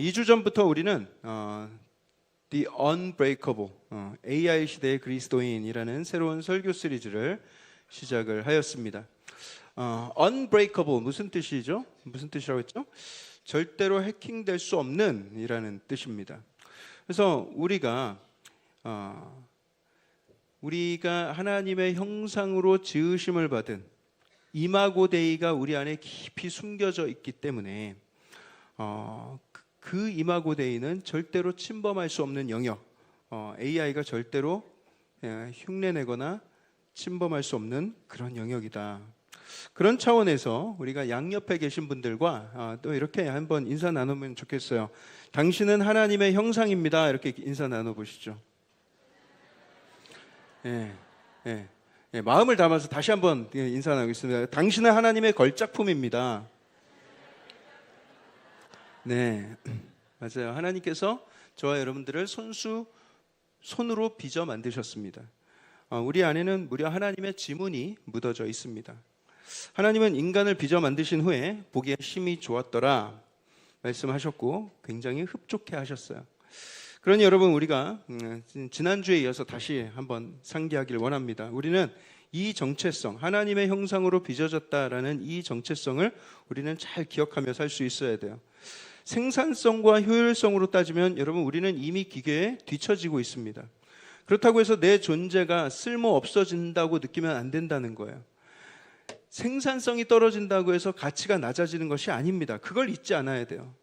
2주 전부터 우리는 The Unbreakable, AI 시대의 그리스도인이라는 새로운 설교 시리즈를 시작을 하였습니다. Unbreakable 무슨 뜻이죠? 무슨 뜻이라고 했죠? 절대로 해킹될 수 없는 이라는 뜻입니다. 그래서 우리가 하나님의 형상으로 지으심을 받은 이마고 데이가 우리 안에 깊이 숨겨져 있기 때문에 그 이마고 데이는 절대로 침범할 수 없는 영역, AI가 절대로 흉내내거나 침범할 수 없는 그런 영역이다. 그런 차원에서 우리가 양옆에 계신 분들과 또 이렇게 한번 인사 나누면 좋겠어요. 당신은 하나님의 형상입니다. 이렇게 인사 나눠보시죠. 마음을 담아서 다시 한번 인사 나누겠습니다. 당신은 하나님의 걸작품입니다. 네, 맞아요. 하나님께서 저와 여러분들을 손으로 빚어 만드셨습니다. 우리 안에는 무려 하나님의 지문이 묻어져 있습니다. 하나님은 인간을 빚어 만드신 후에 보기에 심히 좋았더라 말씀하셨고 굉장히 흡족해 하셨어요. 그러니 여러분, 우리가 지난주에 이어서 다시 한번 상기하길 원합니다. 우리는 이 정체성, 하나님의 형상으로 빚어졌다라는 이 정체성을 우리는 잘 기억하며 살 수 있어야 돼요. 생산성과 효율성으로 따지면 여러분, 우리는 이미 기계에 뒤처지고 있습니다. 그렇다고 해서 내 존재가 쓸모 없어진다고 느끼면 안 된다는 거예요. 생산성이 떨어진다고 해서 가치가 낮아지는 것이 아닙니다. 그걸 잊지 않아야 돼요.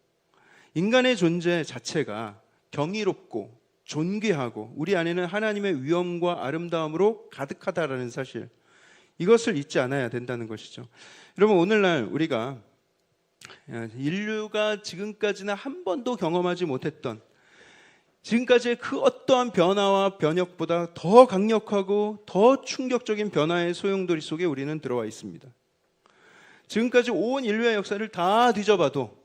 인간의 존재 자체가 경이롭고 존귀하고 우리 안에는 하나님의 위엄과 아름다움으로 가득하다라는 사실, 이것을 잊지 않아야 된다는 것이죠. 여러분, 오늘날 우리가 인류가 지금까지는 한 번도 경험하지 못했던, 지금까지의 그 어떠한 변화와 변혁보다 더 강력하고 더 충격적인 변화의 소용돌이 속에 우리는 들어와 있습니다. 지금까지 온 인류의 역사를 다 뒤져봐도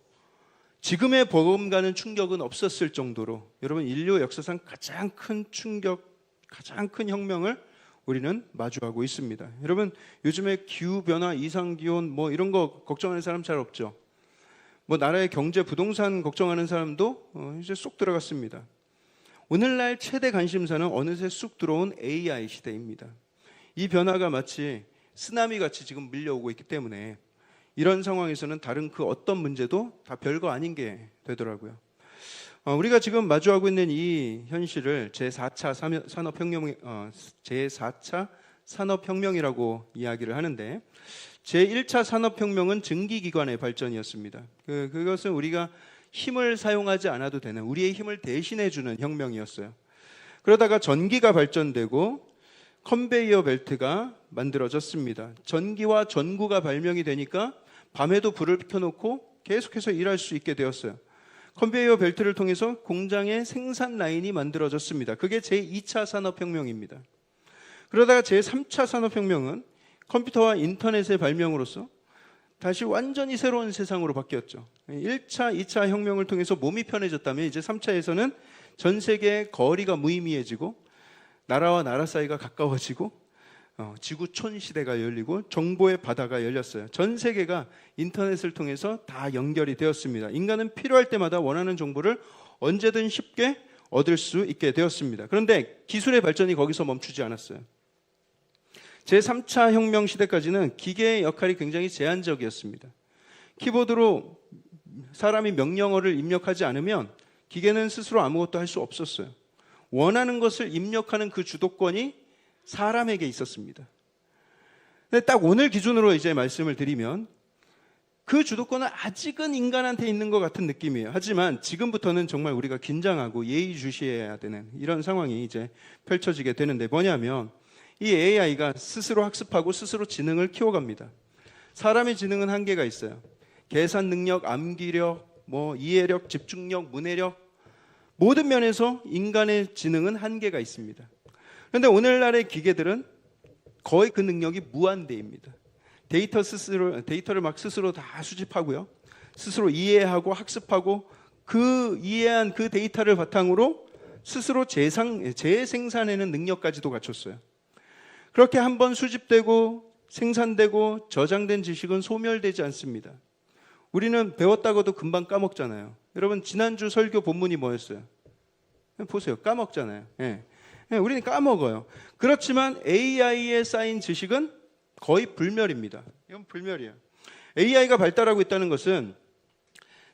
지금의 버금가는 충격은 없었을 정도로 여러분, 인류 역사상 가장 큰 충격, 가장 큰 혁명을 우리는 마주하고 있습니다. 여러분, 요즘에 기후변화, 이상기온 이런 거 걱정하는 사람 잘 없죠. 나라의 경제, 부동산 걱정하는 사람도 이제 쏙 들어갔습니다. 오늘날 최대 관심사는 어느새 쑥 들어온 AI 시대입니다. 이 변화가 마치 쓰나미같이 지금 밀려오고 있기 때문에 이런 상황에서는 다른 그 어떤 문제도 다 별거 아닌 게 되더라고요. 우리가 지금 마주하고 있는 이 현실을 제4차 산업혁명이라고 이야기를 하는데, 제1차 산업혁명은 증기기관의 발전이었습니다. 그것은 우리가 힘을 사용하지 않아도 되는, 우리의 힘을 대신해주는 혁명이었어요. 그러다가 전기가 발전되고 컨베이어 벨트가 만들어졌습니다. 전기와 전구가 발명이 되니까 밤에도 불을 켜놓고 계속해서 일할 수 있게 되었어요. 컨베이어 벨트를 통해서 공장의 생산 라인이 만들어졌습니다. 그게 제2차 산업혁명입니다. 그러다가 제3차 산업혁명은 컴퓨터와 인터넷의 발명으로서 다시 완전히 새로운 세상으로 바뀌었죠. 1차, 2차 혁명을 통해서 몸이 편해졌다면 이제 3차에서는 전 세계의 거리가 무의미해지고 나라와 나라 사이가 가까워지고 지구촌 시대가 열리고 정보의 바다가 열렸어요. 전 세계가 인터넷을 통해서 다 연결이 되었습니다. 인간은 필요할 때마다 원하는 정보를 언제든 쉽게 얻을 수 있게 되었습니다. 그런데 기술의 발전이 거기서 멈추지 않았어요. 제3차 혁명 시대까지는 기계의 역할이 굉장히 제한적이었습니다. 키보드로 사람이 명령어를 입력하지 않으면 기계는 스스로 아무것도 할 수 없었어요. 원하는 것을 입력하는 그 주도권이 사람에게 있었습니다. 근데 딱 오늘 기준으로 이제 말씀을 드리면 그 주도권은 아직은 인간한테 있는 것 같은 느낌이에요. 하지만 지금부터는 정말 우리가 긴장하고 예의주시해야 되는 이런 상황이 이제 펼쳐지게 되는데, 뭐냐면 이 AI가 스스로 학습하고 스스로 지능을 키워갑니다. 사람의 지능은 한계가 있어요. 계산 능력, 암기력, 이해력, 집중력, 문해력, 모든 면에서 인간의 지능은 한계가 있습니다. 그런데 오늘날의 기계들은 거의 그 능력이 무한대입니다. 데이터를 막 스스로 다 수집하고요, 스스로 이해하고 학습하고 그 이해한 그 데이터를 바탕으로 스스로 재생산하는 능력까지도 갖췄어요. 그렇게 한번 수집되고 생산되고 저장된 지식은 소멸되지 않습니다. 우리는 배웠다고도 금방 까먹잖아요. 여러분 지난주 설교 본문이 뭐였어요? 보세요. 까먹잖아요. 예. 우리는 까먹어요. 그렇지만 AI에 쌓인 지식은 거의 불멸입니다. 이건 불멸이에요. AI가 발달하고 있다는 것은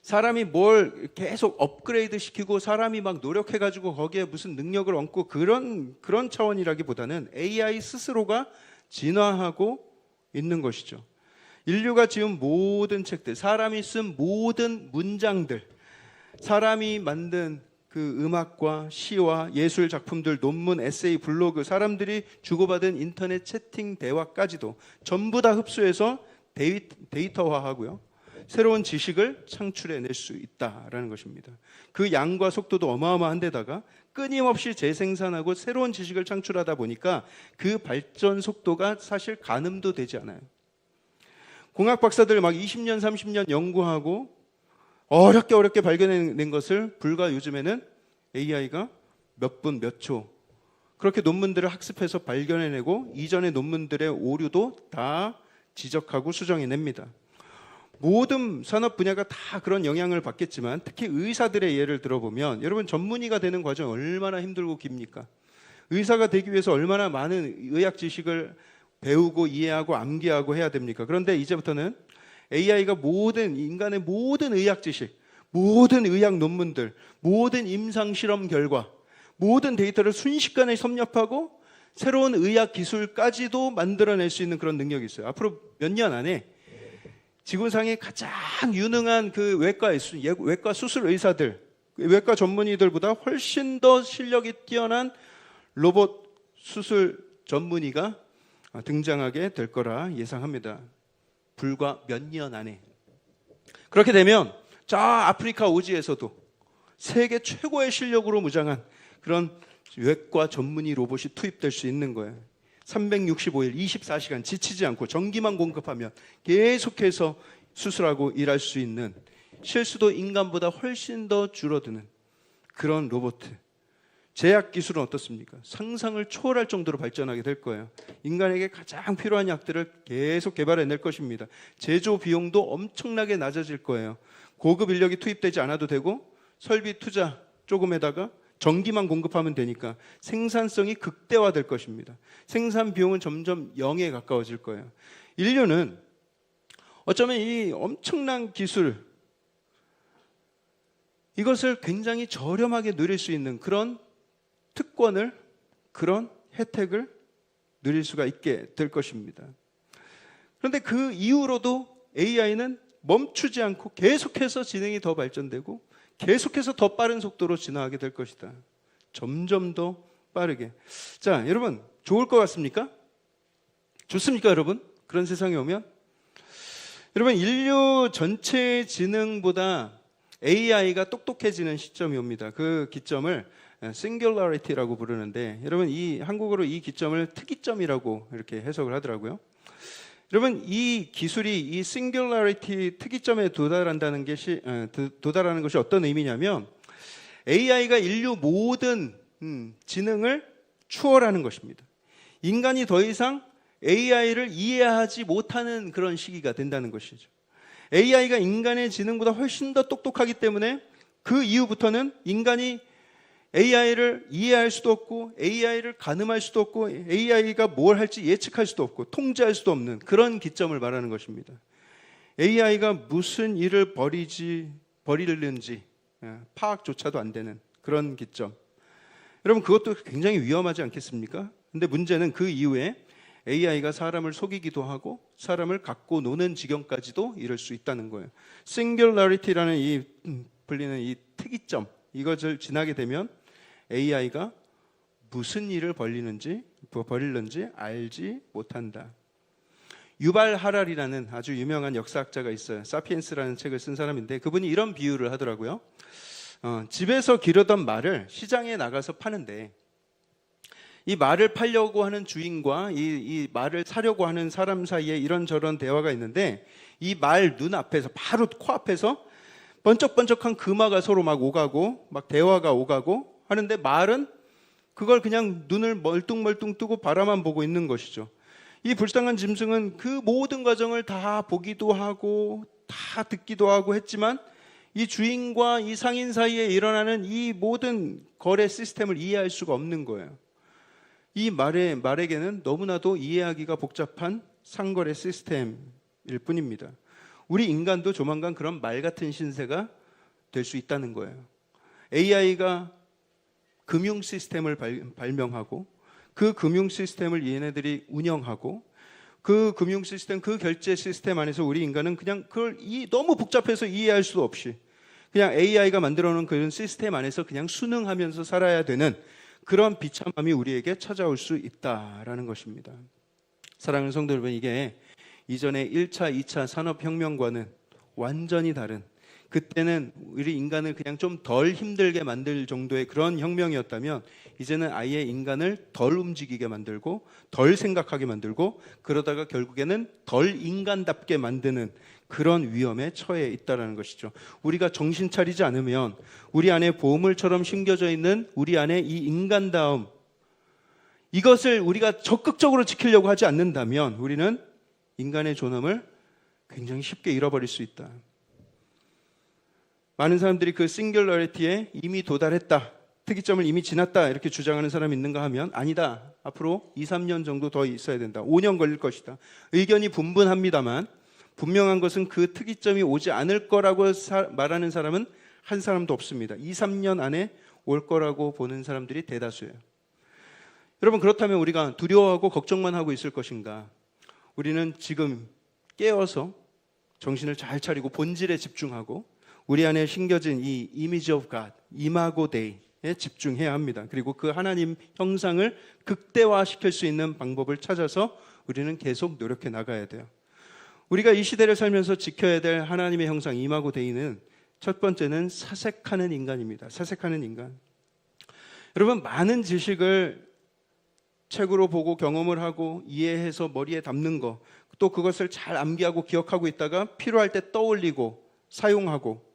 사람이 뭘 계속 업그레이드 시키고 사람이 막 노력해가지고 거기에 무슨 능력을 얹고 그런 차원이라기보다는 AI 스스로가 진화하고 있는 것이죠. 인류가 지은 모든 책들, 사람이 쓴 모든 문장들, 사람이 만든 그 음악과 시와 예술 작품들, 논문, 에세이, 블로그, 사람들이 주고받은 인터넷 채팅 대화까지도 전부 다 흡수해서 데이터화하고요. 새로운 지식을 창출해낼 수 있다라는 것입니다. 그 양과 속도도 어마어마한 데다가 끊임없이 재생산하고 새로운 지식을 창출하다 보니까 그 발전 속도가 사실 가늠도 되지 않아요. 공학 박사들 막 20년, 30년 연구하고 어렵게 발견해낸 것을 불과 요즘에는 AI가 몇 분, 몇 초 그렇게 논문들을 학습해서 발견해내고 이전의 논문들의 오류도 다 지적하고 수정해냅니다. 모든 산업 분야가 다 그런 영향을 받겠지만 특히 의사들의 예를 들어보면 여러분 전문의가 되는 과정이 얼마나 힘들고 깁니까? 의사가 되기 위해서 얼마나 많은 의학 지식을 배우고 이해하고 암기하고 해야 됩니까? 그런데 이제부터는 AI가 인간의 모든 의학 지식, 모든 의학 논문들, 모든 임상 실험 결과, 모든 데이터를 순식간에 섭렵하고 새로운 의학 기술까지도 만들어낼 수 있는 그런 능력이 있어요. 앞으로 몇 년 안에 지구상에 가장 유능한 그 외과 수술 의사들, 외과 전문의들보다 훨씬 더 실력이 뛰어난 로봇 수술 전문의가 등장하게 될 거라 예상합니다. 불과 몇 년 안에. 그렇게 되면 저 아프리카 오지에서도 세계 최고의 실력으로 무장한 그런 외과 전문의 로봇이 투입될 수 있는 거예요. 365일 24시간 지치지 않고 전기만 공급하면 계속해서 수술하고 일할 수 있는, 실수도 인간보다 훨씬 더 줄어드는 그런 로봇. 제약 기술은 어떻습니까? 상상을 초월할 정도로 발전하게 될 거예요. 인간에게 가장 필요한 약들을 계속 개발해낼 것입니다. 제조 비용도 엄청나게 낮아질 거예요. 고급 인력이 투입되지 않아도 되고 설비 투자 조금에다가 전기만 공급하면 되니까 생산성이 극대화될 것입니다. 생산 비용은 점점 0에 가까워질 거예요. 인류는 어쩌면 이 엄청난 기술, 이것을 굉장히 저렴하게 누릴 수 있는 그런 특권을, 그런 혜택을 누릴 수가 있게 될 것입니다. 그런데 그 이후로도 AI는 멈추지 않고 계속해서 진행이 더 발전되고 계속해서 더 빠른 속도로 진화하게 될 것이다. 점점 더 빠르게. 자, 여러분 좋을 것 같습니까? 좋습니까, 여러분? 그런 세상에 오면? 여러분, 인류 전체의 지능보다 AI가 똑똑해지는 시점이 옵니다. 그 기점을 singularity라고 부르는데, 여러분 이 한국어로 이 기점을 특이점이라고 이렇게 해석을 하더라고요. 여러분 이 기술이 이 singularity 특이점에 도달하는 것이 어떤 의미냐면 AI가 인류 모든 지능을 추월하는 것입니다. 인간이 더 이상 AI를 이해하지 못하는 그런 시기가 된다는 것이죠. AI가 인간의 지능보다 훨씬 더 똑똑하기 때문에 그 이후부터는 인간이 AI를 이해할 수도 없고 AI를 가늠할 수도 없고 AI가 뭘 할지 예측할 수도 없고 통제할 수도 없는 그런 기점을 말하는 것입니다. AI가 무슨 일을 벌이는지 파악조차도 안 되는 그런 기점. 여러분 그것도 굉장히 위험하지 않겠습니까? 근데 문제는 그 이후에 AI가 사람을 속이기도 하고 사람을 갖고 노는 지경까지도 이를 수 있다는 거예요. Singularity라는 불리는 이 특이점, 이것을 지나게 되면 AI가 무슨 일을 벌이는지 알지 못한다. 유발 하랄이라는 아주 유명한 역사학자가 있어요. 사피엔스라는 책을 쓴 사람인데 그분이 이런 비유를 하더라고요. 집에서 기르던 말을 시장에 나가서 파는데 이 말을 팔려고 하는 주인과 이 말을 사려고 하는 사람 사이에 이런저런 대화가 있는데 이 말 눈앞에서 바로 코앞에서 번쩍번쩍한 금화가 서로 막 오가고 막 대화가 오가고 하는데 말은 그걸 그냥 눈을 멀뚱멀뚱 뜨고 바라만 보고 있는 것이죠. 이 불쌍한 짐승은 그 모든 과정을 다 보기도 하고 다 듣기도 하고 했지만 이 주인과 이 상인 사이에 일어나는 이 모든 거래 시스템을 이해할 수가 없는 거예요. 이 말에게는 너무나도 이해하기가 복잡한 상거래 시스템일 뿐입니다. 우리 인간도 조만간 그런 말 같은 신세가 될 수 있다는 거예요. AI가 금융 시스템을 발명하고 그 금융 시스템을 얘네들이 운영하고 그 금융 시스템, 그 결제 시스템 안에서 우리 인간은 그냥 그걸 너무 복잡해서 이해할 수 없이 그냥 AI가 만들어 놓은 그런 시스템 안에서 그냥 순응하면서 살아야 되는 그런 비참함이 우리에게 찾아올 수 있다라는 것입니다. 사랑하는 성도 여러분, 이게 이전의 1차, 2차 산업혁명과는 완전히 다른, 그때는 우리 인간을 그냥 좀 덜 힘들게 만들 정도의 그런 혁명이었다면 이제는 아예 인간을 덜 움직이게 만들고 덜 생각하게 만들고 그러다가 결국에는 덜 인간답게 만드는 그런 위험에 처해 있다는 것이죠. 우리가 정신 차리지 않으면 우리 안에 보물처럼 심겨져 있는 우리 안에 이 인간다움, 이것을 우리가 적극적으로 지키려고 하지 않는다면 우리는 인간의 존엄을 굉장히 쉽게 잃어버릴 수 있다. 많은 사람들이 그 싱귤러리티에 이미 도달했다, 특이점을 이미 지났다 이렇게 주장하는 사람이 있는가 하면 아니다. 앞으로 2, 3년 정도 더 있어야 된다. 5년 걸릴 것이다. 의견이 분분합니다만 분명한 것은 그 특이점이 오지 않을 거라고 말하는 사람은 한 사람도 없습니다. 2, 3년 안에 올 거라고 보는 사람들이 대다수예요. 여러분, 그렇다면 우리가 두려워하고 걱정만 하고 있을 것인가? 우리는 지금 깨어서 정신을 잘 차리고 본질에 집중하고 우리 안에 심겨진 이 이미지 오브 갓, 이마고 데이에 집중해야 합니다. 그리고 그 하나님 형상을 극대화시킬 수 있는 방법을 찾아서 우리는 계속 노력해 나가야 돼요. 우리가 이 시대를 살면서 지켜야 될 하나님의 형상 이마고 데이는 첫 번째는 사색하는 인간입니다. 사색하는 인간. 여러분, 많은 지식을 책으로 보고 경험을 하고 이해해서 머리에 담는 거, 또 그것을 잘 암기하고 기억하고 있다가 필요할 때 떠올리고 사용하고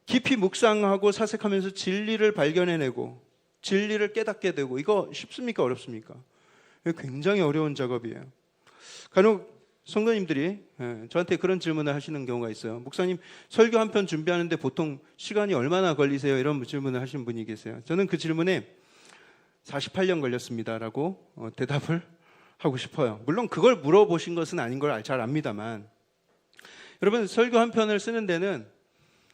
깊이 묵상하고 사색하면서 진리를 발견해내고 진리를 깨닫게 되고, 이거 쉽습니까? 어렵습니까? 굉장히 어려운 작업이에요. 간혹 성도님들이 저한테 그런 질문을 하시는 경우가 있어요. 목사님, 설교 한 편 준비하는데 보통 시간이 얼마나 걸리세요? 이런 질문을 하시는 분이 계세요. 저는 그 질문에 48년 걸렸습니다라고 대답을 하고 싶어요. 물론 그걸 물어보신 것은 아닌 걸 잘 압니다만, 여러분, 설교 한 편을 쓰는 데는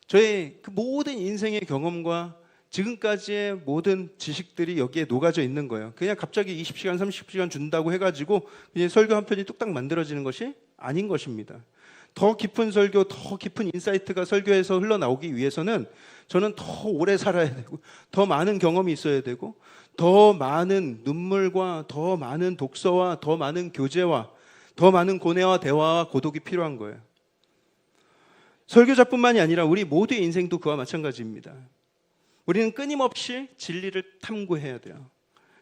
저의 그 모든 인생의 경험과 지금까지의 모든 지식들이 여기에 녹아져 있는 거예요. 그냥 갑자기 20시간, 30시간 준다고 해가지고 그냥 설교 한 편이 뚝딱 만들어지는 것이 아닌 것입니다. 더 깊은 설교, 더 깊은 인사이트가 설교에서 흘러나오기 위해서는 저는 더 오래 살아야 되고 더 많은 경험이 있어야 되고 더 많은 눈물과 더 많은 독서와 더 많은 교제와 더 많은 고뇌와 대화와 고독이 필요한 거예요. 설교자뿐만이 아니라 우리 모두의 인생도 그와 마찬가지입니다. 우리는 끊임없이 진리를 탐구해야 돼요.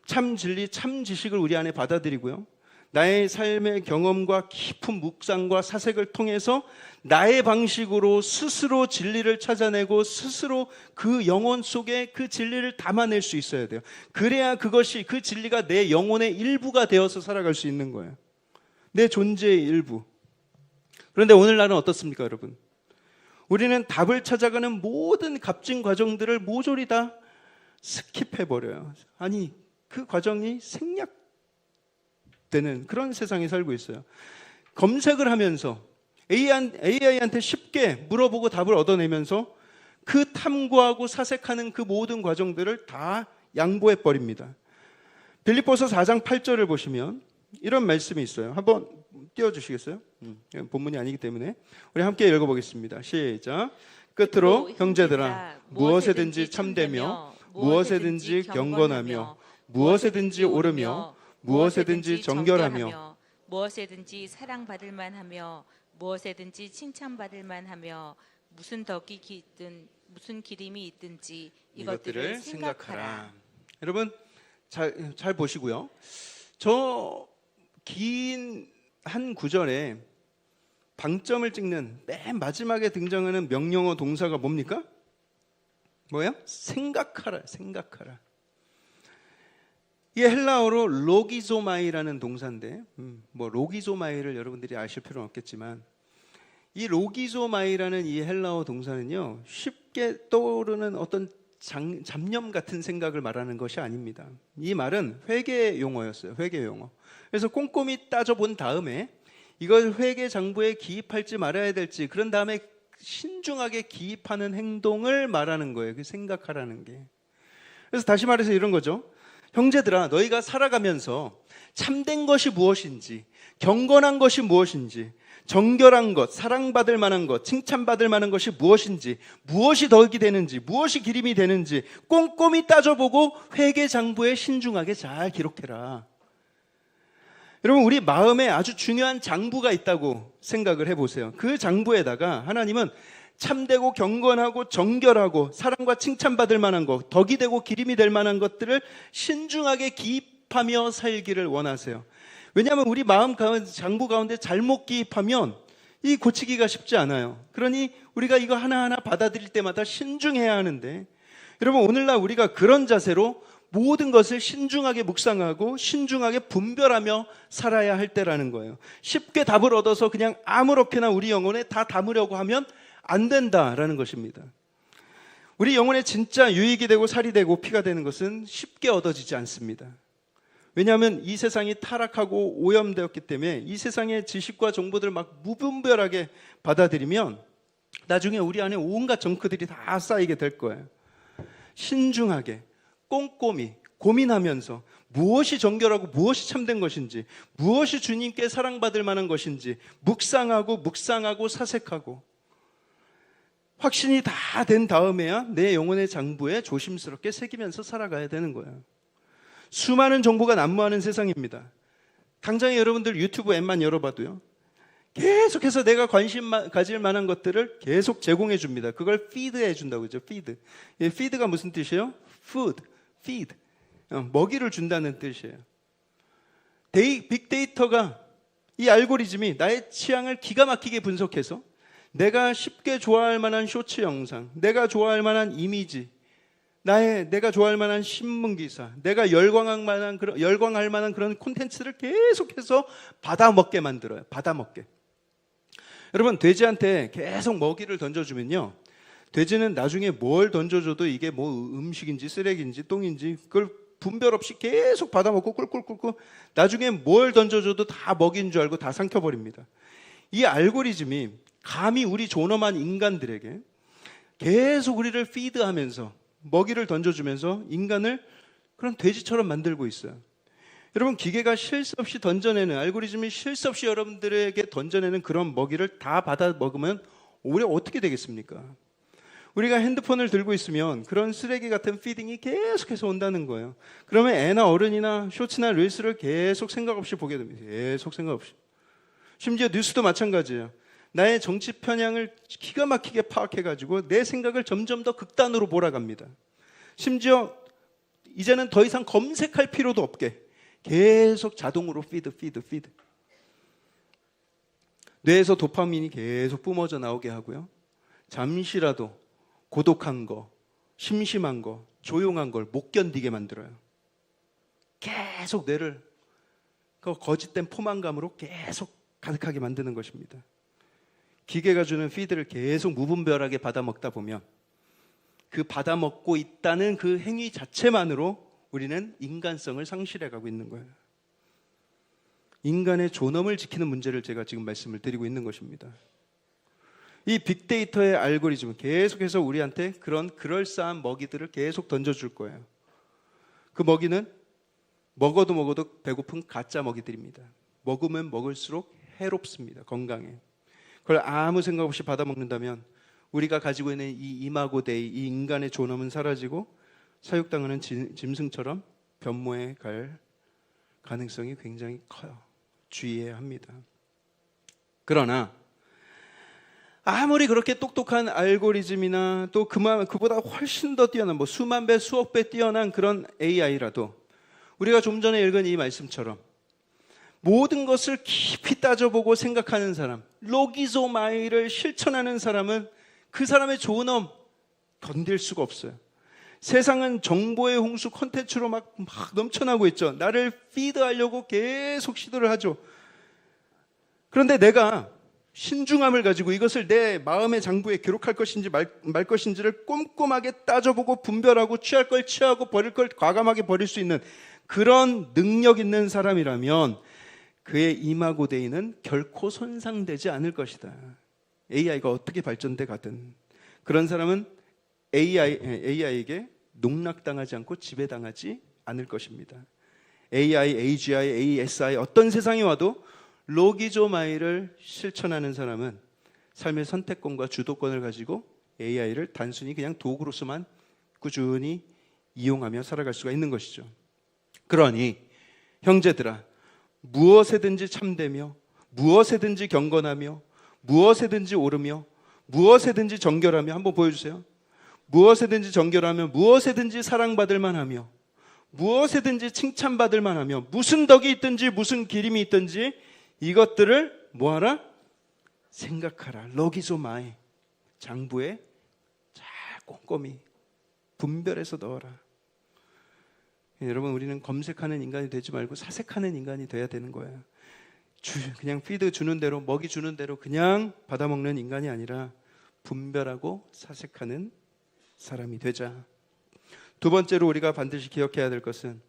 참 진리, 참 지식을 우리 안에 받아들이고요. 나의 삶의 경험과 깊은 묵상과 사색을 통해서 나의 방식으로 스스로 진리를 찾아내고 스스로 그 영혼 속에 그 진리를 담아낼 수 있어야 돼요. 그래야 그것이, 그 진리가 내 영혼의 일부가 되어서 살아갈 수 있는 거예요. 내 존재의 일부. 그런데 오늘날은 어떻습니까, 여러분? 우리는 답을 찾아가는 모든 값진 과정들을 모조리 다 스킵해버려요. 아니, 그 과정이 생략되는 그런 세상에 살고 있어요. 검색을 하면서 AI한테 쉽게 물어보고 답을 얻어내면서 그 탐구하고 사색하는 그 모든 과정들을 다 양보해버립니다. 빌립보서 4장 8절을 보시면 이런 말씀이 있어요. 한번 띄워주시겠어요? 본문이 아니기 때문에 우리 함께 읽어보겠습니다. 시작. 끝으로 형제들아, 무엇에든지 참되며 무엇에든지 경건하며 무엇에든지 옳으며 무엇에든지 정결하며 무엇에든지 사랑받을 만하며 무엇에든지 칭찬받을 만하며 무슨 덕이 있든 무슨 기림이 있든지 이것들을 생각하라. 여러분 잘 보시고요. 저 긴 한 구절에 방점을 찍는 맨 마지막에 등장하는 명령어 동사가 뭡니까? 뭐예요? 생각하라, 생각하라. 이게 헬라어로 로기조마이라는 동사인데, 뭐 로기조마이를 여러분들이 아실 필요는 없겠지만 이 로기조마이라는 이 헬라어 동사는요, 쉽게 떠오르는 어떤 잡념 같은 생각을 말하는 것이 아닙니다. 이 말은 회계 용어였어요. 회계 용어. 그래서 꼼꼼히 따져본 다음에 이걸 회계 장부에 기입할지 말아야 될지, 그런 다음에 신중하게 기입하는 행동을 말하는 거예요. 그 생각하라는 게. 그래서 다시 말해서 이런 거죠. 형제들아, 너희가 살아가면서 참된 것이 무엇인지, 경건한 것이 무엇인지, 정결한 것, 사랑받을 만한 것, 칭찬받을 만한 것이 무엇인지, 무엇이 덕이 되는지, 무엇이 기림이 되는지 꼼꼼히 따져보고 회계장부에 신중하게 잘 기록해라. 여러분, 우리 마음에 아주 중요한 장부가 있다고 생각을 해보세요. 그 장부에다가 하나님은 참되고 경건하고 정결하고 사랑과 칭찬받을 만한 것, 덕이 되고 기림이 될 만한 것들을 신중하게 기입하며 살기를 원하세요. 왜냐하면 우리 마음 가운데, 장부 가운데 잘못 기입하면 이 고치기가 쉽지 않아요. 그러니 우리가 이거 하나하나 받아들일 때마다 신중해야 하는데, 여러분, 오늘날 우리가 그런 자세로 모든 것을 신중하게 묵상하고 신중하게 분별하며 살아야 할 때라는 거예요. 쉽게 답을 얻어서 그냥 아무렇게나 우리 영혼에 다 담으려고 하면 안 된다라는 것입니다. 우리 영혼에 진짜 유익이 되고 살이 되고 피가 되는 것은 쉽게 얻어지지 않습니다. 왜냐하면 이 세상이 타락하고 오염되었기 때문에 이 세상의 지식과 정보들을 막 무분별하게 받아들이면 나중에 우리 안에 온갖 정크들이 다 쌓이게 될 거예요. 신중하게 꼼꼼히 고민하면서 무엇이 정결하고 무엇이 참된 것인지, 무엇이 주님께 사랑받을 만한 것인지 묵상하고 사색하고 확신이 다 된 다음에야 내 영혼의 장부에 조심스럽게 새기면서 살아가야 되는 거예요. 수많은 정보가 난무하는 세상입니다. 당장에 여러분들 유튜브 앱만 열어봐도요, 계속해서 내가 관심 가질 만한 것들을 계속 제공해 줍니다. 그걸 피드해 준다고 그러죠. 피드. 피드가 무슨 뜻이에요? food, feed. 먹이를 준다는 뜻이에요. 빅데이터가, 이 알고리즘이 나의 취향을 기가 막히게 분석해서 내가 쉽게 좋아할 만한 쇼츠 영상, 내가 좋아할 만한 이미지, 내가 좋아할 만한 신문 기사, 내가 열광할 만한 그런 콘텐츠를 계속해서 받아먹게 만들어요. 받아먹게. 여러분, 돼지한테 계속 먹이를 던져주면요, 돼지는 나중에 뭘 던져줘도 이게 뭐 음식인지 쓰레기인지 똥인지 그걸 분별 없이 계속 받아먹고 꿀꿀꿀꿀, 나중에 뭘 던져줘도 다 먹인 줄 알고 다 삼켜버립니다. 이 알고리즘이 감히 우리 존엄한 인간들에게 계속 우리를 피드하면서 먹이를 던져주면서 인간을 그런 돼지처럼 만들고 있어요. 여러분, 기계가 쉴 새 없이 던져내는, 알고리즘이 쉴 새 없이 여러분들에게 던져내는 그런 먹이를 다 받아 먹으면 우리가 어떻게 되겠습니까? 우리가 핸드폰을 들고 있으면 그런 쓰레기 같은 피딩이 계속해서 온다는 거예요. 그러면 애나 어른이나 쇼츠나 릴스를 계속 생각 없이 보게 됩니다. 계속 생각 없이. 심지어 뉴스도 마찬가지예요. 나의 정치 편향을 기가 막히게 파악해가지고 내 생각을 점점 더 극단으로 몰아갑니다. 심지어 이제는 더 이상 검색할 필요도 없게 계속 자동으로 피드. 뇌에서 도파민이 계속 뿜어져 나오게 하고요, 잠시라도 고독한 거, 심심한 거, 조용한 걸 못 견디게 만들어요. 계속 뇌를 그 거짓된 포만감으로 계속 가득하게 만드는 것입니다. 기계가 주는 피드를 계속 무분별하게 받아먹다 보면 그 받아먹고 있다는 그 행위 자체만으로 우리는 인간성을 상실해가고 있는 거예요. 인간의 존엄을 지키는 문제를 제가 지금 말씀을 드리고 있는 것입니다. 이 빅데이터의 알고리즘은 계속해서 우리한테 그런 그럴싸한 먹이들을 계속 던져줄 거예요. 그 먹이는 먹어도 배고픈 가짜 먹이들입니다. 먹으면 먹을수록 해롭습니다. 건강에. 그걸 아무 생각 없이 받아먹는다면 우리가 가지고 있는 이 이마고 데이, 이 인간의 존엄은 사라지고 사육당하는 짐승처럼 변모해 갈 가능성이 굉장히 커요. 주의해야 합니다. 그러나 아무리 그렇게 똑똑한 알고리즘이나 또 그보다 훨씬 더 뛰어난, 뭐 수만 배, 수억 배 뛰어난 그런 AI라도 우리가 좀 전에 읽은 이 말씀처럼 모든 것을 깊이 따져보고 생각하는 사람, 로기조마이를 실천하는 사람은 그 사람의 존엄 견딜 수가 없어요. 세상은 정보의 홍수 콘텐츠로 막 넘쳐나고 있죠. 나를 피드하려고 계속 시도를 하죠. 그런데 내가 신중함을 가지고 이것을 내 마음의 장부에 기록할 것인지 말 것인지를 꼼꼼하게 따져보고 분별하고 취할 걸 취하고 버릴 걸 과감하게 버릴 수 있는 그런 능력 있는 사람이라면 그의 이마고데이는 결코 손상되지 않을 것이다. AI가 어떻게 발전돼 가든 그런 사람은 AI에게 농락당하지 않고 지배당하지 않을 것입니다. AI, AGI, ASI 어떤 세상이 와도 로기조마이를 실천하는 사람은 삶의 선택권과 주도권을 가지고 AI를 단순히 그냥 도구로서만 꾸준히 이용하며 살아갈 수가 있는 것이죠. 그러니 형제들아, 무엇에든지 참되며 무엇에든지 경건하며 무엇에든지 오르며 무엇에든지 정결하며, 한번 보여주세요. 무엇에든지 정결하며 무엇에든지 사랑받을 만하며 무엇에든지 칭찬받을 만하며 무슨 덕이 있든지 무슨 기림이 있든지 이것들을 뭐하라? 생각하라. 로기조마이, 장부에 잘 꼼꼼히 분별해서 넣어라. 여러분, 우리는 검색하는 인간이 되지 말고 사색하는 인간이 돼야 되는 거예요. 그냥 피드 주는 대로, 먹이 주는 대로 그냥 받아먹는 인간이 아니라 분별하고 사색하는 사람이 되자. 두 번째로 우리가 반드시 기억해야 될 것은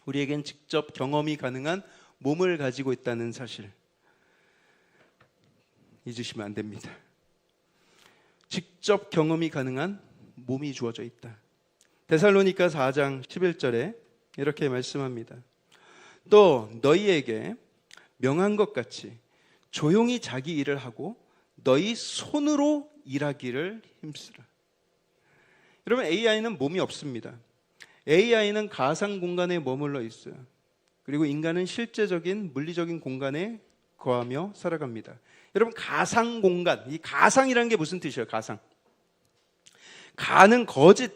우리에겐 직접 경험이 가능한 몸을 가지고 있다는 사실 잊으시면 안 됩니다. 직접 경험이 가능한 몸이 주어져 있다. 데살로니가 4장 11절에 이렇게 말씀합니다. 또 너희에게 명한 것 같이 조용히 자기 일을 하고 너희 손으로 일하기를 힘쓰라. 여러분, AI는 몸이 없습니다. AI는 가상 공간에 머물러 있어요. 그리고 인간은 실제적인 물리적인 공간에 거하며 살아갑니다. 여러분, 가상 공간, 이 가상이라는 게 무슨 뜻이에요? 가상. 가는 거짓,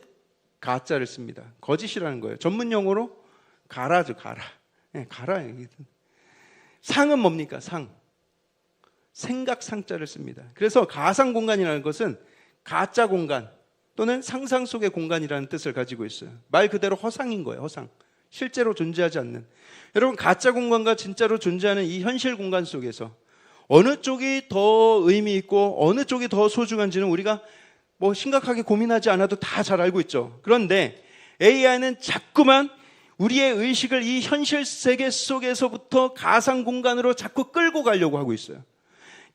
가짜를 씁니다. 거짓이라는 거예요. 전문 용어로 가라죠, 가라. 네, 가라. 상은 뭡니까? 상. 생각 상자를 씁니다. 그래서 가상 공간이라는 것은 가짜 공간 또는 상상 속의 공간이라는 뜻을 가지고 있어요. 말 그대로 허상인 거예요. 허상. 실제로 존재하지 않는. 여러분, 가짜 공간과 진짜로 존재하는 이 현실 공간 속에서 어느 쪽이 더 의미 있고 어느 쪽이 더 소중한지는 우리가 뭐 심각하게 고민하지 않아도 다 잘 알고 있죠. 그런데 AI는 자꾸만 우리의 의식을 이 현실 세계 속에서부터 가상 공간으로 자꾸 끌고 가려고 하고 있어요.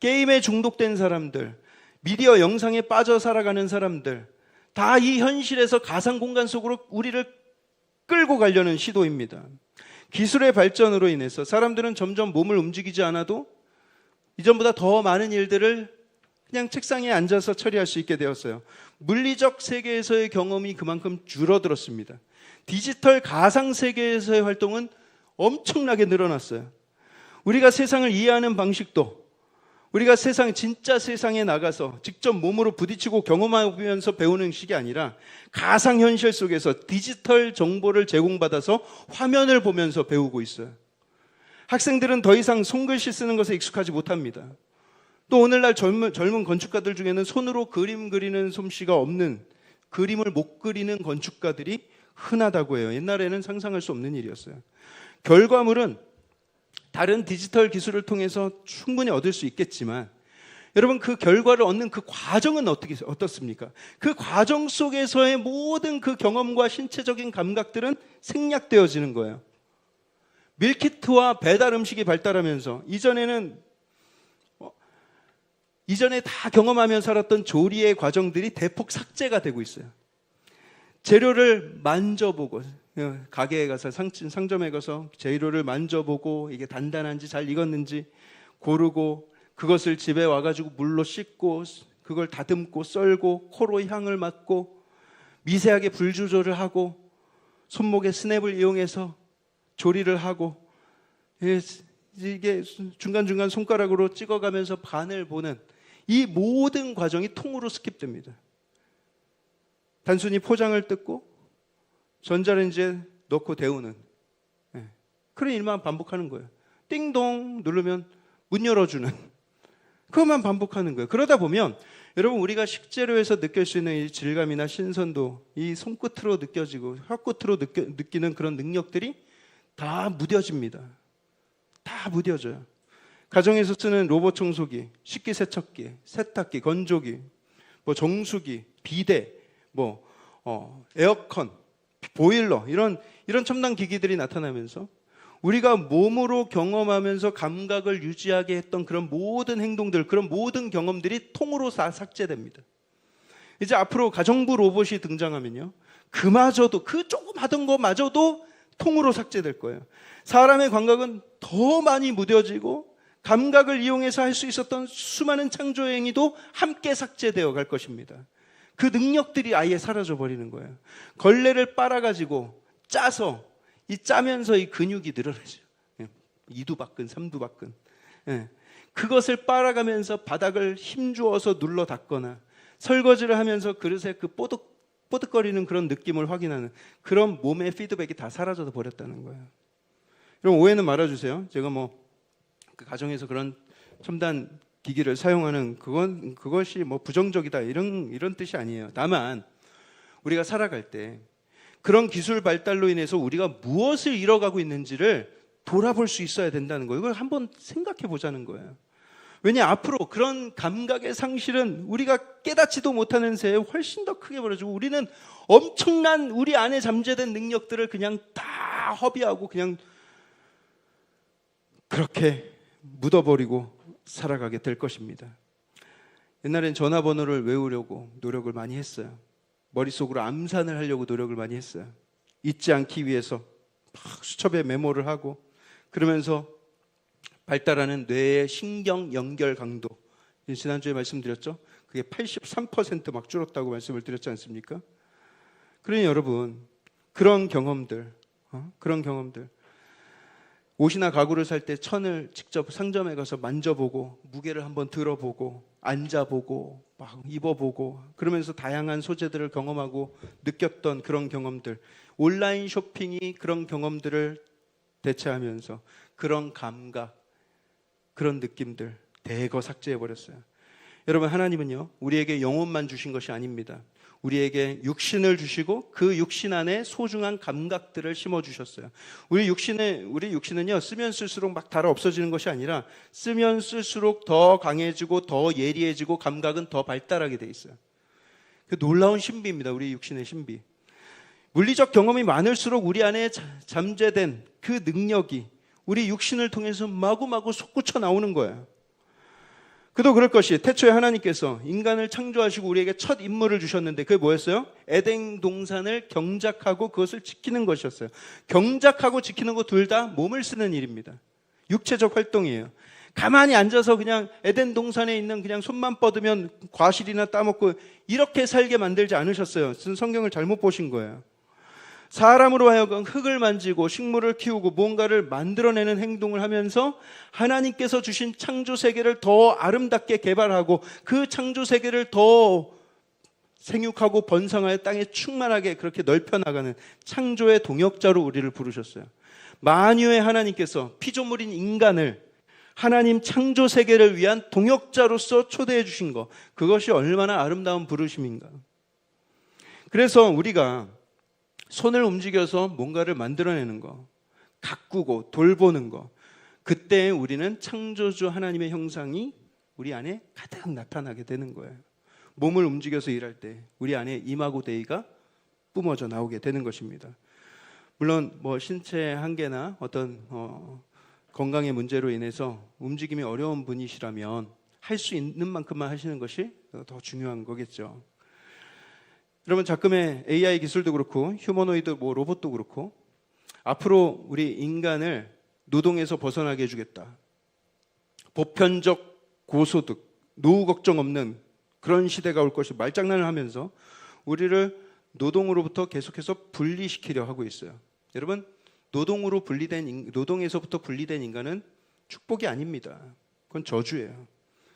게임에 중독된 사람들, 미디어 영상에 빠져 살아가는 사람들, 다 이 현실에서 가상 공간 속으로 우리를 끌고 가려는 시도입니다. 기술의 발전으로 인해서 사람들은 점점 몸을 움직이지 않아도 이전보다 더 많은 일들을 그냥 책상에 앉아서 처리할 수 있게 되었어요. 물리적 세계에서의 경험이 그만큼 줄어들었습니다. 디지털 가상 세계에서의 활동은 엄청나게 늘어났어요. 우리가 세상을 이해하는 방식도, 우리가 진짜 세상에 나가서 직접 몸으로 부딪히고 경험하면서 배우는 식이 아니라 가상현실 속에서 디지털 정보를 제공받아서 화면을 보면서 배우고 있어요. 학생들은 더 이상 손글씨 쓰는 것에 익숙하지 못합니다. 또 오늘날 젊은 건축가들 중에는 손으로 그림 그리는 솜씨가 없는, 그림을 못 그리는 건축가들이 흔하다고 해요. 옛날에는 상상할 수 없는 일이었어요. 결과물은 다른 디지털 기술을 통해서 충분히 얻을 수 있겠지만 여러분, 그 결과를 얻는 그 과정은 어떻습니까? 그 과정 속에서의 모든 그 경험과 신체적인 감각들은 생략되어지는 거예요. 밀키트와 배달 음식이 발달하면서 이전에 다 경험하며 살았던 조리의 과정들이 대폭 삭제가 되고 있어요. 재료를 만져보고, 가게에 가서 상점에 가서 재료를 만져보고 이게 단단한지 잘 익었는지 고르고, 그것을 집에 와가지고 물로 씻고 그걸 다듬고 썰고 코로 향을 맡고 미세하게 불 조절을 하고 손목에 스냅을 이용해서 조리를 하고, 이게 중간중간 손가락으로 찍어가면서 반을 보는 이 모든 과정이 통으로 스킵됩니다. 단순히 포장을 뜯고 전자레인지에 넣고 데우는 그런 일만 반복하는 거예요. 띵동 누르면 문 열어주는 그것만 반복하는 거예요. 그러다 보면 여러분, 우리가 식재료에서 느낄 수 있는 이 질감이나 신선도, 이 손끝으로 느껴지고 혀끝으로 느끼는 그런 능력들이 다 무뎌집니다. 다 무뎌져요. 가정에서 쓰는 로봇 청소기, 식기세척기, 세탁기, 건조기, 뭐 정수기, 비데, 뭐 에어컨, 보일러 이런 첨단 기기들이 나타나면서 우리가 몸으로 경험하면서 감각을 유지하게 했던 그런 모든 행동들, 그런 모든 경험들이 통으로 다 삭제됩니다. 이제 앞으로 가정부 로봇이 등장하면요, 그마저도, 그 조금 하던 거마저도 통으로 삭제될 거예요. 사람의 감각은 더 많이 무뎌지고 감각을 이용해서 할 수 있었던 수많은 창조 행위도 함께 삭제되어 갈 것입니다. 그 능력들이 아예 사라져 버리는 거예요. 걸레를 빨아가지고 짜서 짜면서 이 근육이 늘어나죠. 이두박근, 삼두박근. 그것을 빨아가면서 바닥을 힘주어서 눌러 닦거나 설거지를 하면서 그릇에 그 뽀득거리는 그런 느낌을 확인하는 그런 몸의 피드백이 다 사라져 버렸다는 거예요. 그럼 오해는 말아주세요. 제가 그 가정에서 그런 첨단 기기를 사용하는 그것이 부정적이다 이런 뜻이 아니에요. 다만 우리가 살아갈 때 그런 기술 발달로 인해서 우리가 무엇을 잃어가고 있는지를 돌아볼 수 있어야 된다는 거예요. 이걸 한번 생각해 보자는 거예요. 왜냐, 앞으로 그런 감각의 상실은 우리가 깨닫지도 못하는 새에 훨씬 더 크게 벌어지고 우리는 엄청난 우리 안에 잠재된 능력들을 그냥 다 허비하고 그냥 그렇게 묻어버리고 살아가게 될 것입니다. 옛날엔 전화번호를 외우려고 노력을 많이 했어요. 머릿속으로 암산을 하려고 노력을 많이 했어요. 잊지 않기 위해서 막 수첩에 메모를 하고, 그러면서 발달하는 뇌의 신경 연결 강도, 지난주에 말씀드렸죠. 그게 83% 막 줄었다고 말씀을 드렸지 않습니까? 그러니 여러분, 그런 경험들, 옷이나 가구를 살 때 천을 직접 상점에 가서 만져보고 무게를 한번 들어보고 앉아보고 막 입어보고 그러면서 다양한 소재들을 경험하고 느꼈던 그런 경험들, 온라인 쇼핑이 그런 경험들을 대체하면서 그런 감각, 그런 느낌들 대거 삭제해버렸어요. 여러분, 하나님은요, 우리에게 영혼만 주신 것이 아닙니다. 우리에게 육신을 주시고 그 육신 안에 소중한 감각들을 심어주셨어요. 우리 육신은요, 쓰면 쓸수록 막 닳아 없어지는 것이 아니라 쓰면 쓸수록 더 강해지고 더 예리해지고 감각은 더 발달하게 돼 있어요. 그 놀라운 신비입니다. 우리 육신의 신비. 물리적 경험이 많을수록 우리 안에 잠재된 그 능력이 우리 육신을 통해서 마구마구 솟구쳐 나오는 거예요. 그도 그럴 것이, 태초에 하나님께서 인간을 창조하시고 우리에게 첫 임무를 주셨는데 그게 뭐였어요? 에덴 동산을 경작하고 그것을 지키는 것이었어요. 경작하고 지키는 것 둘 다 몸을 쓰는 일입니다. 육체적 활동이에요. 가만히 앉아서 그냥 에덴 동산에 있는 그냥 손만 뻗으면 과실이나 따먹고 이렇게 살게 만들지 않으셨어요. 성경을 잘못 보신 거예요. 사람으로 하여금 흙을 만지고 식물을 키우고 뭔가를 만들어내는 행동을 하면서 하나님께서 주신 창조 세계를 더 아름답게 개발하고 그 창조 세계를 더 생육하고 번성하여 땅에 충만하게 그렇게 넓혀나가는 창조의 동역자로 우리를 부르셨어요. 만유의 하나님께서 피조물인 인간을 하나님 창조 세계를 위한 동역자로서 초대해 주신 것, 그것이 얼마나 아름다운 부르심인가. 그래서 우리가 손을 움직여서 뭔가를 만들어내는 거, 가꾸고 돌보는 거, 그때 우리는 창조주 하나님의 형상이 우리 안에 가득 나타나게 되는 거예요. 몸을 움직여서 일할 때 우리 안에 이마고 데이가 뿜어져 나오게 되는 것입니다. 물론 신체 한계나 어떤 건강의 문제로 인해서 움직임이 어려운 분이시라면 할 수 있는 만큼만 하시는 것이 더 중요한 거겠죠. 여러분, 작금의 AI 기술도 그렇고 휴머노이드 로봇도 그렇고 앞으로 우리 인간을 노동에서 벗어나게 해주겠다, 보편적 고소득, 노후 걱정 없는 그런 시대가 올 것이 말장난을 하면서 우리를 노동으로부터 계속해서 분리시키려 하고 있어요. 여러분, 노동에서부터 분리된 인간은 축복이 아닙니다. 그건 저주예요.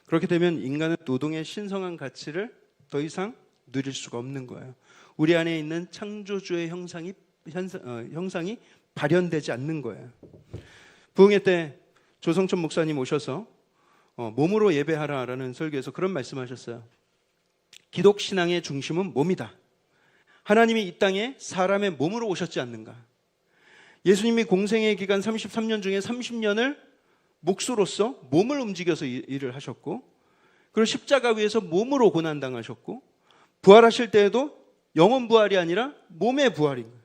그렇게 되면 인간은 노동의 신성한 가치를 더 이상 누릴 수가 없는 거예요. 우리 안에 있는 창조주의 형상이 발현되지 않는 거예요. 부흥회 때 조성천 목사님 오셔서 몸으로 예배하라라는 설교에서 그런 말씀하셨어요. 기독신앙의 중심은 몸이다. 하나님이 이 땅에 사람의 몸으로 오셨지 않는가. 예수님이 공생의 기간 33년 중에 30년을 몫으로서 몸을 움직여서 일을 하셨고, 그리고 십자가 위에서 몸으로 고난당하셨고, 부활하실 때에도 영혼 부활이 아니라 몸의 부활인 거예요.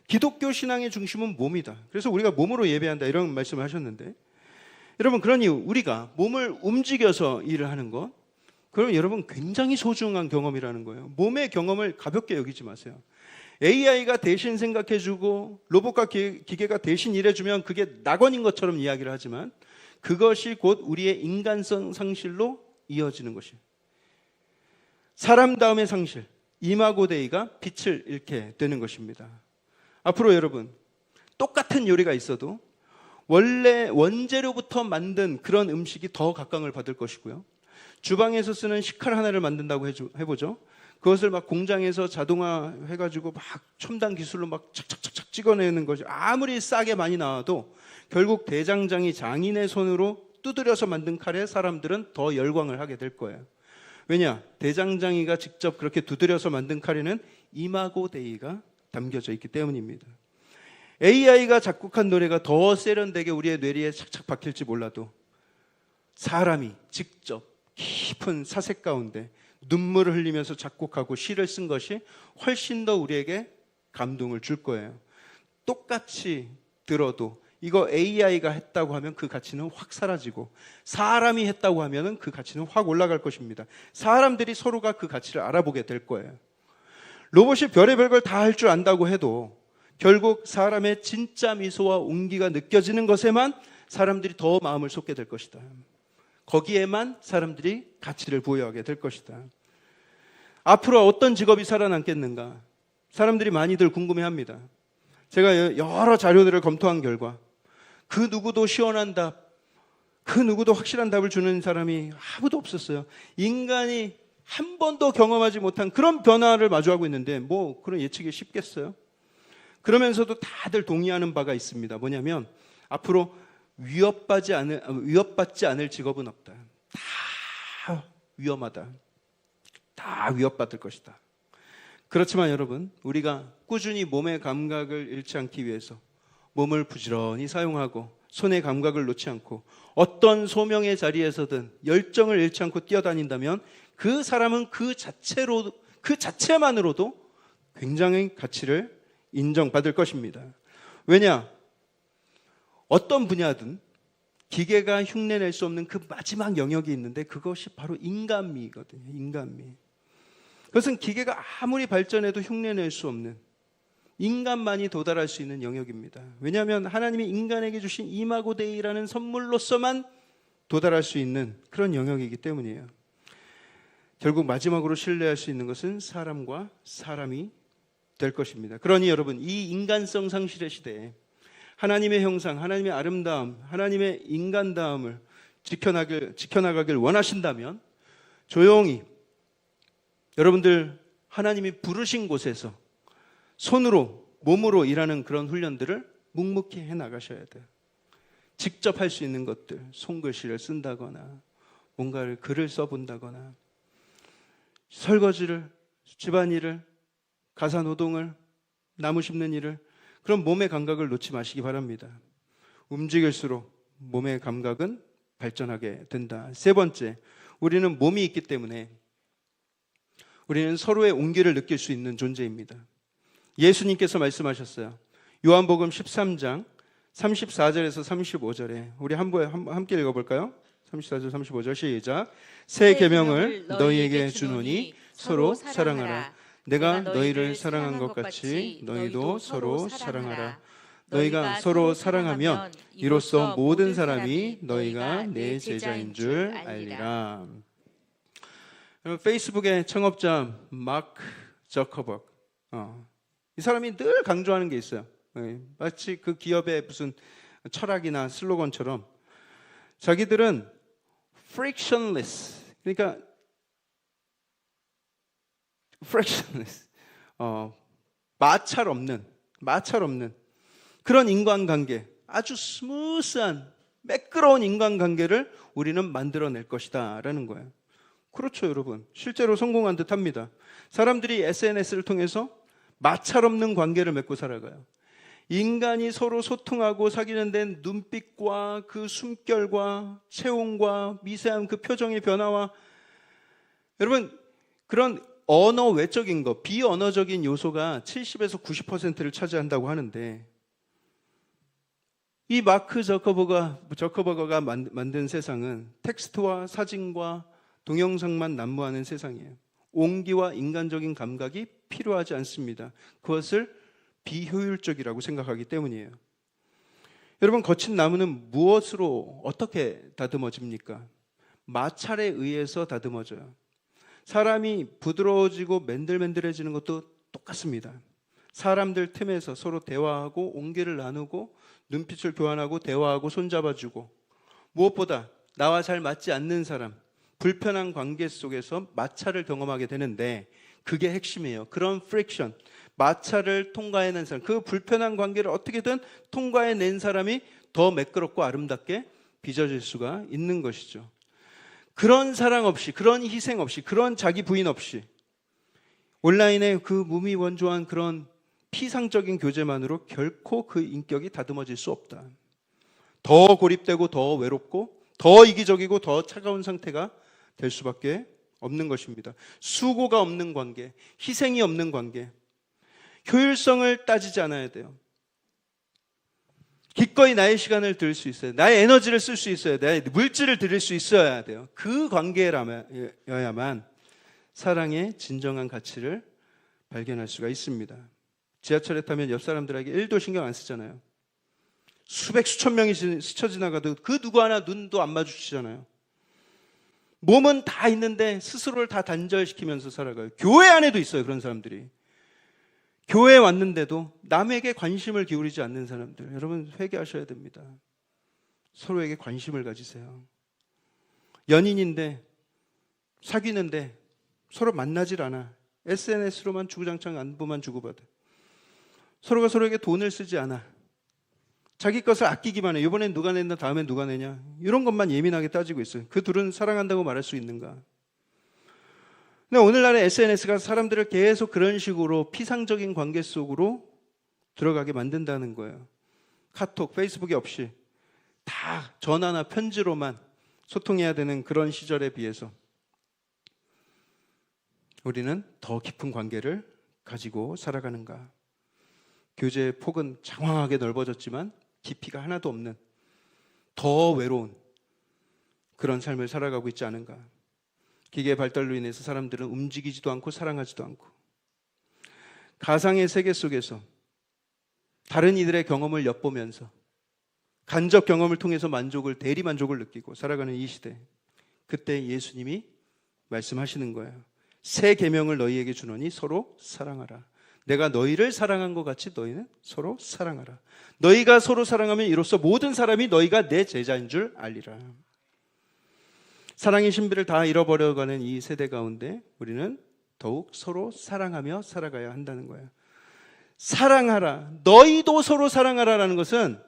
기독교 신앙의 중심은 몸이다. 그래서 우리가 몸으로 예배한다 이런 말씀을 하셨는데, 여러분 그러니 우리가 몸을 움직여서 일을 하는 것, 그럼 여러분 굉장히 소중한 경험이라는 거예요. 몸의 경험을 가볍게 여기지 마세요. AI가 대신 생각해주고 로봇과 기계가 대신 일해주면 그게 낙원인 것처럼 이야기를 하지만 그것이 곧 우리의 인간성 상실로 이어지는 것이에요. 사람다움의 상실, 이마고데이가 빛을 잃게 되는 것입니다. 앞으로 여러분 똑같은 요리가 있어도 원래 원재료부터 만든 그런 음식이 더 각광을 받을 것이고요. 주방에서 쓰는 식칼 하나를 만든다고 해보죠. 그것을 막 공장에서 자동화 해가지고 막 첨단 기술로 막 착착착착 찍어내는 것이 아무리 싸게 많이 나와도 결국 대장장이 장인의 손으로 두드려서 만든 칼에 사람들은 더 열광을 하게 될 거예요. 왜냐? 대장장이가 직접 그렇게 두드려서 만든 칼에는 이마고 데이가 담겨져 있기 때문입니다. AI가 작곡한 노래가 더 세련되게 우리의 뇌리에 착착 박힐지 몰라도 사람이 직접 깊은 사색 가운데 눈물을 흘리면서 작곡하고 시를 쓴 것이 훨씬 더 우리에게 감동을 줄 거예요. 똑같이 들어도 이거 AI가 했다고 하면 그 가치는 확 사라지고 사람이 했다고 하면 그 가치는 확 올라갈 것입니다. 사람들이 서로가 그 가치를 알아보게 될 거예요. 로봇이 별의별 걸 다 할 줄 안다고 해도 결국 사람의 진짜 미소와 온기가 느껴지는 것에만 사람들이 더 마음을 쏟게 될 것이다. 거기에만 사람들이 가치를 부여하게 될 것이다. 앞으로 어떤 직업이 살아남겠는가? 사람들이 많이들 궁금해합니다. 제가 여러 자료들을 검토한 결과 그 누구도 시원한 답, 그 누구도 확실한 답을 주는 사람이 아무도 없었어요. 인간이 한 번도 경험하지 못한 그런 변화를 마주하고 있는데 뭐 그런 예측이 쉽겠어요? 그러면서도 다들 동의하는 바가 있습니다. 뭐냐면 앞으로 위협받지 않을 직업은 없다. 다 위험하다. 다 위협받을 것이다. 그렇지만 여러분, 우리가 꾸준히 몸의 감각을 잃지 않기 위해서 몸을 부지런히 사용하고 손의 감각을 놓지 않고 어떤 소명의 자리에서든 열정을 잃지 않고 뛰어다닌다면 그 사람은 그 자체만으로도 굉장히 가치를 인정받을 것입니다. 왜냐? 어떤 분야든 기계가 흉내낼 수 없는 그 마지막 영역이 있는데 그것이 바로 인간미거든요. 인간미. 그것은 기계가 아무리 발전해도 흉내낼 수 없는 인간만이 도달할 수 있는 영역입니다. 왜냐하면 하나님이 인간에게 주신 이마고데이라는 선물로서만 도달할 수 있는 그런 영역이기 때문이에요. 결국 마지막으로 신뢰할 수 있는 것은 사람과 사람이 될 것입니다. 그러니 여러분, 이 인간성 상실의 시대에 하나님의 형상, 하나님의 아름다움, 하나님의 인간다움을 지켜나가길 원하신다면 조용히 여러분들 하나님이 부르신 곳에서 손으로, 몸으로 일하는 그런 훈련들을 묵묵히 해나가셔야 돼요. 직접 할 수 있는 것들, 손글씨를 쓴다거나 뭔가를 글을 써본다거나 설거지를, 집안일을, 가사노동을, 나무 심는 일을, 그런 몸의 감각을 놓지 마시기 바랍니다. 움직일수록 몸의 감각은 발전하게 된다. 세 번째, 우리는 몸이 있기 때문에 우리는 서로의 온기를 느낄 수 있는 존재입니다. 예수님께서 말씀하셨어요. 요한복음 13장 34절에서 35절에 우리 함께 읽어볼까요? 34절 35절 시작. 새 계명을 너희에게 주노니 서로 사랑하라. 내가 너희를 사랑한 것 같이 너희도 서로 사랑하라. 너희가 서로 사랑하면 이로써 모든 사람이 너희가 내 제자인 줄 알리라. 페이스북의 창업자 마크 저커버그, 이 사람이 늘 강조하는 게 있어요. 마치 그 기업의 무슨 철학이나 슬로건처럼 자기들은 frictionless, 그러니까 frictionless, 마찰 없는 그런 인간관계, 아주 스무스한 매끄러운 인간관계를 우리는 만들어낼 것이다 라는 거예요. 그렇죠, 여러분. 실제로 성공한 듯 합니다. 사람들이 SNS를 통해서 마찰 없는 관계를 맺고 살아가요. 인간이 서로 소통하고 사귀는 데는 눈빛과 그 숨결과 체온과 미세한 그 표정의 변화와 여러분 그런 언어 외적인 것, 비언어적인 요소가 70에서 90%를 차지한다고 하는데 이 마크 저커버거가 만든 세상은 텍스트와 사진과 동영상만 난무하는 세상이에요. 온기와 인간적인 감각이 필요하지 않습니다. 그것을 비효율적이라고 생각하기 때문이에요. 여러분 거친 나무는 무엇으로 어떻게 다듬어집니까? 마찰에 의해서 다듬어져요. 사람이 부드러워지고 맨들맨들해지는 것도 똑같습니다. 사람들 틈에서 서로 대화하고 온기를 나누고 눈빛을 교환하고 대화하고 손잡아주고 무엇보다 나와 잘 맞지 않는 사람, 불편한 관계 속에서 마찰을 경험하게 되는데 그게 핵심이에요. 그런 프릭션, 마찰을 통과해낸 사람, 그 불편한 관계를 어떻게든 통과해낸 사람이 더 매끄럽고 아름답게 빚어질 수가 있는 것이죠. 그런 사랑 없이, 그런 희생 없이, 그런 자기 부인 없이 온라인의 그 무미원조한 그런 피상적인 교제만으로 결코 그 인격이 다듬어질 수 없다. 더 고립되고 더 외롭고 더 이기적이고 더 차가운 상태가 될 수밖에 없는 것입니다. 수고가 없는 관계, 희생이 없는 관계, 효율성을 따지지 않아야 돼요. 기꺼이 나의 시간을 들일 수 있어요. 나의 에너지를 쓸 수 있어요. 나의 물질을 드릴 수 있어야 돼요. 그 관계여야만 사랑의 진정한 가치를 발견할 수가 있습니다. 지하철에 타면 옆 사람들에게 1도 신경 안 쓰잖아요. 수백 수천 명이 스쳐 지나가도 그 누구 하나 눈도 안 마주치잖아요. 몸은 다 있는데 스스로를 다 단절시키면서 살아가요. 교회 안에도 있어요. 그런 사람들이. 교회에 왔는데도 남에게 관심을 기울이지 않는 사람들. 여러분 회개하셔야 됩니다. 서로에게 관심을 가지세요. 연인인데 사귀는데 서로 만나질 않아. SNS로만 주구장창 안부만 주고받아. 서로가 서로에게 돈을 쓰지 않아. 자기 것을 아끼기만 해. 이번엔 누가 낸다, 다음엔 누가 내냐. 이런 것만 예민하게 따지고 있어요. 그 둘은 사랑한다고 말할 수 있는가? 근데 오늘날의 SNS가 사람들을 계속 그런 식으로 피상적인 관계 속으로 들어가게 만든다는 거예요. 카톡, 페이스북이 없이 다 전화나 편지로만 소통해야 되는 그런 시절에 비해서 우리는 더 깊은 관계를 가지고 살아가는가? 교제의 폭은 장황하게 넓어졌지만 깊이가 하나도 없는 더 외로운 그런 삶을 살아가고 있지 않은가? 기계의 발달로 인해서 사람들은 움직이지도 않고 사랑하지도 않고 가상의 세계 속에서 다른 이들의 경험을 엿보면서 간접 경험을 통해서 대리 만족을 느끼고 살아가는 이 시대, 그때 예수님이 말씀하시는 거예요. 새 계명을 너희에게 주노니 서로 사랑하라. 내가 너희를 사랑한 것 같이 너희는 서로 사랑하라. 너희가 서로 사랑하면 이로써 모든 사람이 너희가 내 제자인 줄 알리라. 사랑의 신비를 다 잃어버려가는 이 세대 가운데 우리는 더욱 서로 사랑하며 살아가야 한다는 거예요. 사랑하라. 너희도 서로 사랑하라라는 것은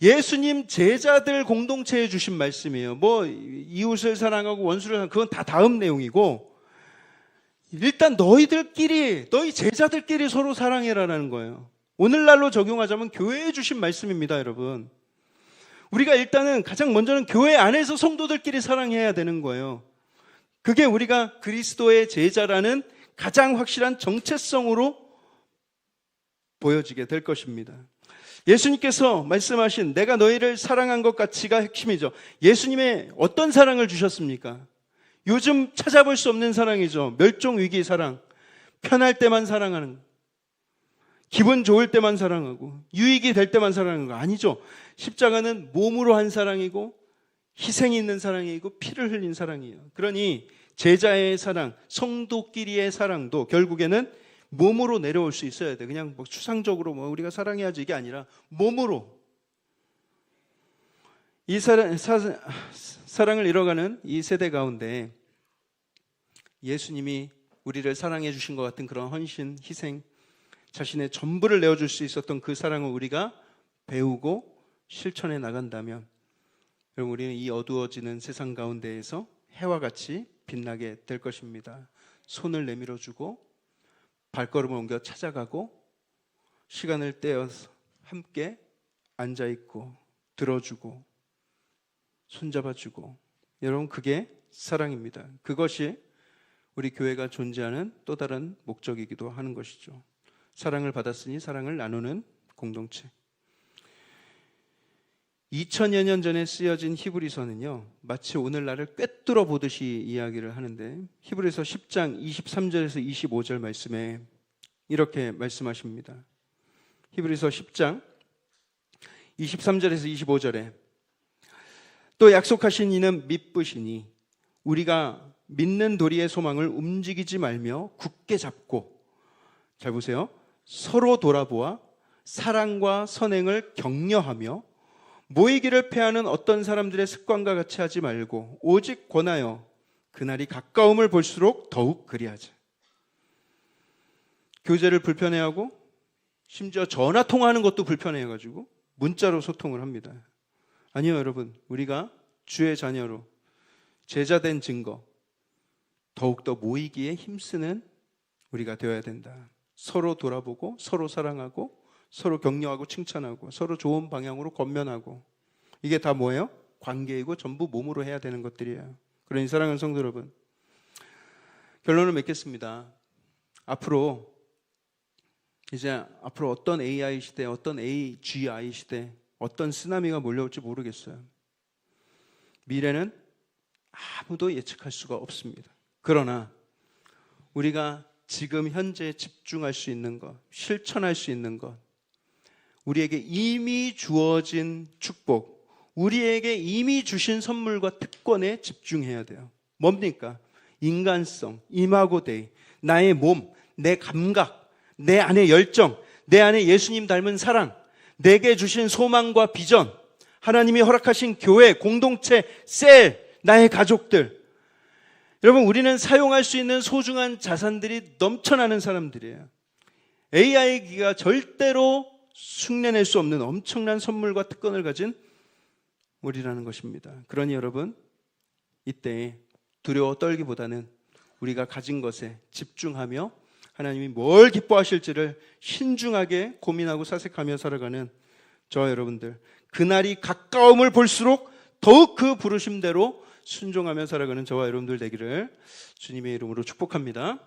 예수님 제자들 공동체에 주신 말씀이에요. 뭐 이웃을 사랑하고 원수를 사랑하고 그건 다 다음 내용이고 일단 너희들끼리, 너희 제자들끼리 서로 사랑해라라는 거예요. 오늘날로 적용하자면 교회에 주신 말씀입니다, 여러분. 우리가 일단은 가장 먼저는 교회 안에서 성도들끼리 사랑해야 되는 거예요. 그게 우리가 그리스도의 제자라는 가장 확실한 정체성으로 보여지게 될 것입니다. 예수님께서 말씀하신 내가 너희를 사랑한 것 같이가 핵심이죠. 예수님의 어떤 사랑을 주셨습니까? 요즘 찾아볼 수 없는 사랑이죠. 멸종위기 사랑. 편할 때만 사랑하는, 기분 좋을 때만 사랑하고 유익이 될 때만 사랑하는 거 아니죠. 십자가는 몸으로 한 사랑이고 희생이 있는 사랑이고 피를 흘린 사랑이에요. 그러니 제자의 사랑, 성도끼리의 사랑도 결국에는 몸으로 내려올 수 있어야 돼. 그냥 뭐 추상적으로 뭐 우리가 사랑해야지 이게 아니라 몸으로. 이 사랑을 잃어가는 이 세대 가운데 예수님이 우리를 사랑해 주신 것 같은 그런 헌신, 희생, 자신의 전부를 내어줄 수 있었던 그 사랑을 우리가 배우고 실천해 나간다면 여러분 우리는 이 어두워지는 세상 가운데에서 해와 같이 빛나게 될 것입니다. 손을 내밀어주고 발걸음을 옮겨 찾아가고 시간을 떼어서 함께 앉아있고 들어주고 손잡아주고, 여러분 그게 사랑입니다. 그것이 우리 교회가 존재하는 또 다른 목적이기도 하는 것이죠. 사랑을 받았으니 사랑을 나누는 공동체. 2000여 년 전에 쓰여진 히브리서는요, 마치 오늘날을 꿰뚫어 보듯이 이야기를 하는데, 히브리서 10장 23절에서 25절 말씀에 이렇게 말씀하십니다. 히브리서 10장 23절에서 25절에 또 약속하신 이는 미쁘시니 우리가 믿는 도리의 소망을 움직이지 말며 굳게 잡고, 잘 보세요, 서로 돌아보아 사랑과 선행을 격려하며 모이기를 패하는 어떤 사람들의 습관과 같이 하지 말고 오직 권하여 그날이 가까움을 볼수록 더욱 그리하자. 교제를 불편해하고 심지어 전화 통화하는 것도 불편해가지고 문자로 소통을 합니다. 아니요, 여러분, 우리가 주의 자녀로 제자된 증거, 더욱더 모이기에 힘쓰는 우리가 되어야 된다. 서로 돌아보고 서로 사랑하고 서로 격려하고 칭찬하고 서로 좋은 방향으로 권면하고, 이게 다 뭐예요? 관계이고 전부 몸으로 해야 되는 것들이에요. 그러니 사랑하는 성도 여러분, 결론을 맺겠습니다. 앞으로 어떤 AI 시대, 어떤 AGI 시대, 어떤 쓰나미가 몰려올지 모르겠어요. 미래는 아무도 예측할 수가 없습니다. 그러나 우리가 지금 현재 집중할 수 있는 것, 실천할 수 있는 것, 우리에게 이미 주어진 축복, 우리에게 이미 주신 선물과 특권에 집중해야 돼요. 뭡니까? 인간성, 이마고 데이, 나의 몸, 내 감각, 내 안의 열정, 내 안에 예수님 닮은 사랑, 내게 주신 소망과 비전, 하나님이 허락하신 교회, 공동체, 셀, 나의 가족들. 여러분, 우리는 사용할 수 있는 소중한 자산들이 넘쳐나는 사람들이에요. AI가 절대로 흉내낼 수 없는 엄청난 선물과 특권을 가진 우리라는 것입니다. 그러니 여러분, 이때 두려워 떨기보다는 우리가 가진 것에 집중하며 하나님이 뭘 기뻐하실지를 신중하게 고민하고 사색하며 살아가는 저와 여러분들, 그날이 가까움을 볼수록 더욱 그 부르심대로 순종하며 살아가는 저와 여러분들 되기를 주님의 이름으로 축복합니다.